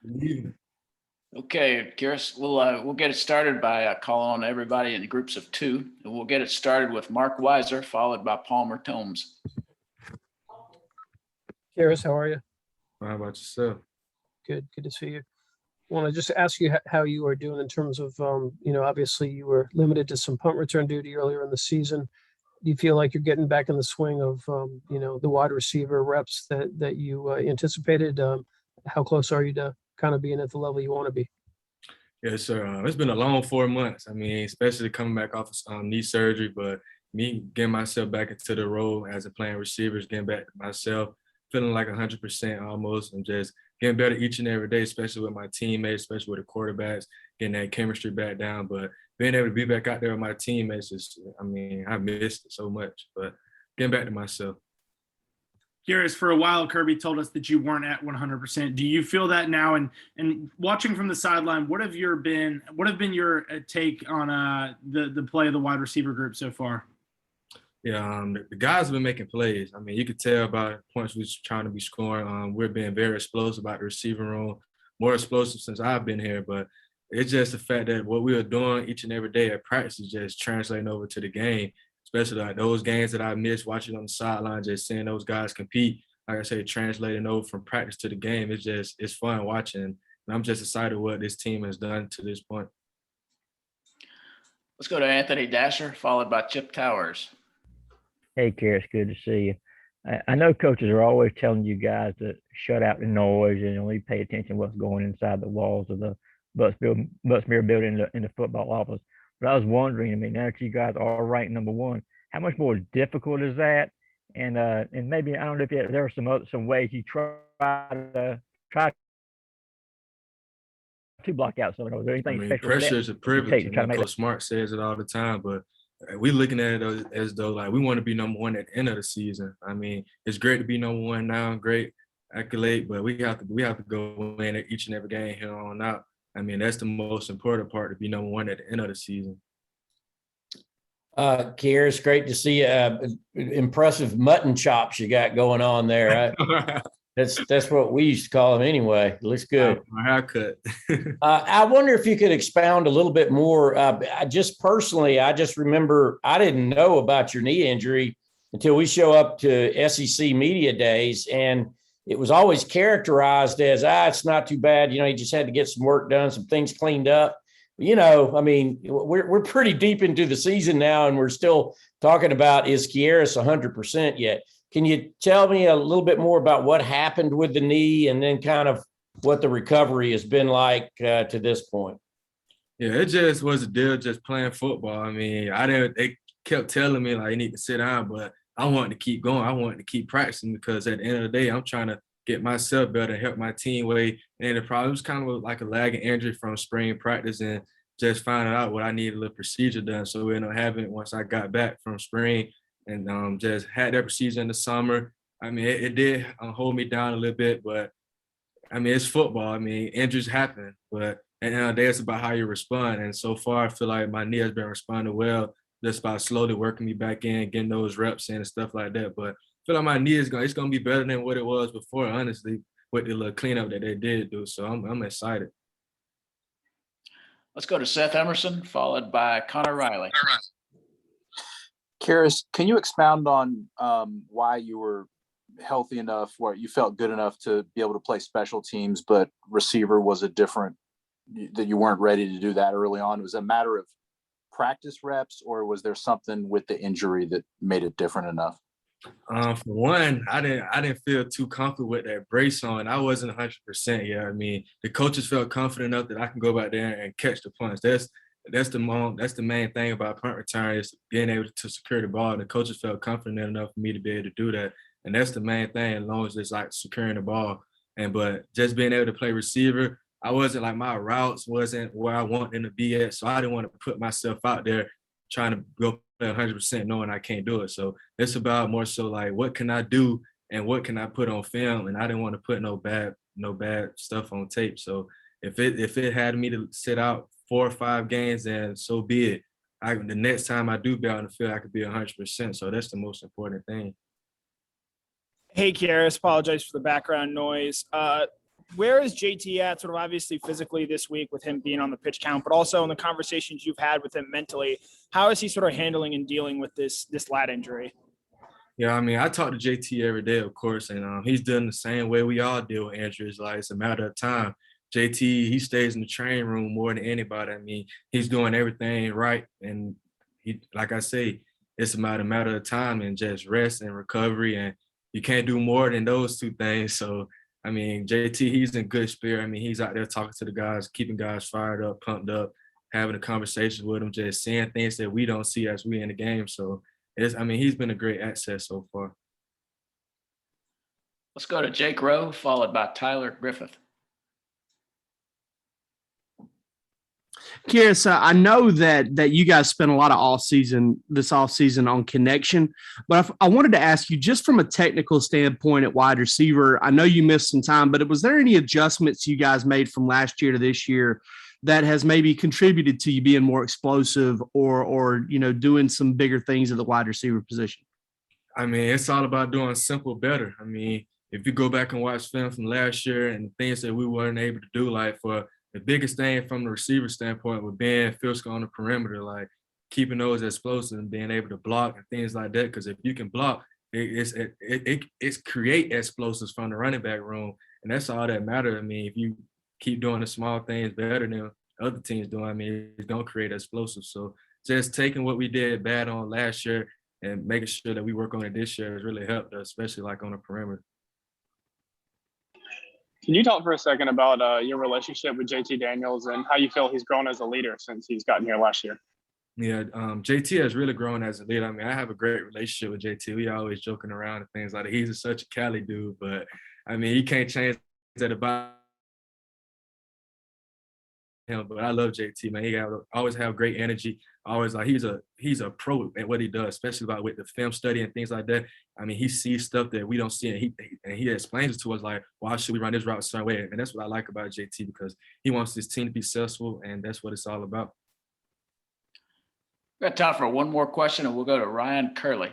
Good evening. Okay, Kearis, we'll get it started by calling on everybody in groups of two. And we'll get it started with Mark Weiser, followed by Palmer Tomes. Kearis, how are you? How about yourself? Good to see you. I want to just ask you how you are doing in terms of, obviously you were limited to some punt return duty earlier in the season. Do you feel like you're getting back in the swing of, the wide receiver reps that you anticipated? How close are you to kind of being at the level you want to be? Yes, sir. It's been a long 4 months. I mean, especially coming back off of knee surgery, but me getting myself back into the role as a playing receivers, getting back to myself, feeling like 100% almost, and just getting better each and every day, especially with my teammates, especially with the quarterbacks, getting that chemistry back down. But being able to be back out there with my teammates I missed it so much, but getting back to myself. Kearis, for a while, Kirby told us that you weren't at 100%. Do you feel that now? And watching from the sideline, what have been your take on the play of the wide receiver group so far? Yeah, the guys have been making plays. I mean, you could tell by points we're trying to be scoring. We're being very explosive about the receiving room, more explosive since I've been here. But it's just the fact that what we are doing each and every day at practice is just translating over to the game, especially like those games that I missed watching on the sideline, just seeing those guys compete. Like I say, translating over from practice to the game, it's fun watching. And I'm just excited what this team has done to this point. Let's go to Anthony Dasher, followed by Chip Towers. Hey, Kearis, good to see you. I know coaches are always telling you guys to shut out the noise and only pay attention to what's going inside the walls of the Buttsmere building in the football office. But I was wondering, I mean, now that you guys are ranked number one, how much more difficult is that? And maybe, I don't know if there are some ways you try to block out some of those. I mean, pressure is a privilege. And Coach Smart says it all the time, but we looking at it as though like we want to be number one at the end of the season. I mean, it's great to be number one now, great accolade, but we have to go in at each and every game here on out. I mean, that's the most important part, to be number one at the end of the season. Kearis, great to see you. Impressive mutton chops you got going on there. That's what we used to call them anyway. It looks good. My haircut. I wonder if you could expound a little bit more. I just remember I didn't know about your knee injury until we show up to SEC media days, and it was always characterized as, it's not too bad. He just had to get some work done, some things cleaned up. I mean, we're pretty deep into the season now, and we're still talking about, is Kearis 100% yet? Can you tell me a little bit more about what happened with the knee, and then kind of what the recovery has been like to this point? Yeah, it just was a deal just playing football. I mean, they kept telling me like, you need to sit down, but I wanted to keep going. I wanted to keep practicing, because at the end of the day, I'm trying to get myself better and help my team way. And the problem was kind of like a lagging injury from spring practice, and just finding out what I needed a little procedure done. So we ended up having it once I got back from spring, and just had that procedure in the summer. I mean, it did hold me down a little bit, but I mean, it's football. I mean, injuries happen, but at the end of the day, it's about how you respond. And so far, I feel like my knee has been responding well, just by slowly working me back in, getting those reps in and stuff like that. But I feel like my knee it's gonna be better than what it was before, honestly, with the little cleanup that they did do. So I'm excited. Let's go to Seth Emerson, followed by Connor Riley. Kearis, can you expound on why you were healthy enough, where you felt good enough to be able to play special teams, but receiver was that you weren't ready to do that early on? Was it a matter of practice reps, or was there something with the injury that made it different enough? For one, I didn't feel too comfortable with that brace on. I wasn't 100% yet. I mean, the coaches felt confident enough that I can go back there and catch the punts. That's the main thing about punt return, is being able to secure the ball. The coaches felt confident enough for me to be able to do that, and that's the main thing. As long as it's like securing the ball, but just being able to play receiver, I wasn't like, my routes wasn't where I wanted them to be at, so I didn't want to put myself out there trying to go 100% knowing I can't do it. So it's about more so like, what can I do and what can I put on film? And I didn't want to put no bad stuff on tape. So if it had me to sit out 4 or 5 games, then so be it. The next time I do be out on the field, I could be 100%. So that's the most important thing. Hey, Kearis, apologize for the background noise. where is JT at, sort of obviously physically this week with him being on the pitch count, but also in the conversations you've had with him mentally? How is he sort of handling and dealing with this lat injury? Yeah, I mean, I talk to JT every day, of course, and he's done the same way we all deal with injuries. Like, it's a matter of time. JT, he stays in the training room more than anybody. I mean, he's doing everything right, and he, like I say, it's a matter of time and just rest and recovery, and you can't do more than those two things. So, I mean, JT, he's in good spirit. I mean, he's out there talking to the guys, keeping guys fired up, pumped up, having a conversation with them, just seeing things that we don't see as we in the game. So, he's been a great asset so far. Let's go to Jake Rowe, followed by Tyler Griffith. Kearis, I know that you guys spent a lot of this off season on connection, but I wanted to ask you, just from a technical standpoint at wide receiver, I know you missed some time, but was there any adjustments you guys made from last year to this year that has maybe contributed to you being more explosive or doing some bigger things at the wide receiver position? I mean, it's all about doing simple better. I mean, if you go back and watch film from last year and things that we weren't able to do, like for the biggest thing from the receiver standpoint with being physical on the perimeter, like keeping those explosive and being able to block and things like that. Because if you can block, it's create explosives from the running back room, and that's all that matters. I mean, if you keep doing the small things better than other teams doing, I mean, it's gonna create explosives. So just taking what we did bad on last year and making sure that we work on it this year has really helped us, especially like on the perimeter. Can you talk for a second about your relationship with JT Daniels and how you feel he's grown as a leader since he's gotten here last year? Yeah, JT has really grown as a leader. I mean, I have a great relationship with JT. We always joking around and things like that. He's such a Cali dude, but I mean, you can't change that about him. But I love JT, man. He always have great energy. Always like he's a pro at what he does, especially about with the film study and things like that. I mean, he sees stuff that we don't see, and he explains it to us like, why should we run this route a certain way? And that's what I like about JT, because he wants this team to be successful, and that's what it's all about. We got time for one more question, and we'll go to Ryan Curley.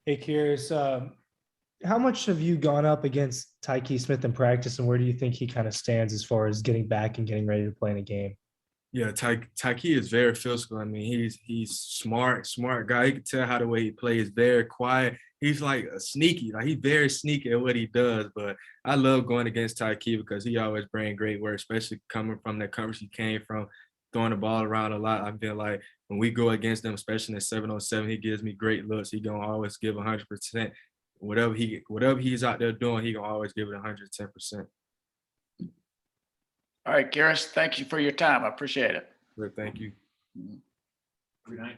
Hey, Kearis, how much have you gone up against Tyke Smith in practice, and where do you think he kind of stands as far as getting back and getting ready to play in a game? Yeah, Tyke is very physical. I mean, he's smart guy. You can tell how the way he plays, very quiet. He's like a sneaky, like he's very sneaky at what he does. But I love going against Tyke because he always brings great work, especially coming from that conference he came from, throwing the ball around a lot. I feel like when we go against them, especially in 7-on-7, he gives me great looks. He gonna always give 100%. Whatever he's out there doing, he gonna always give it 110%. All right, Kearis, thank you for your time. I appreciate it. Thank you. Good night.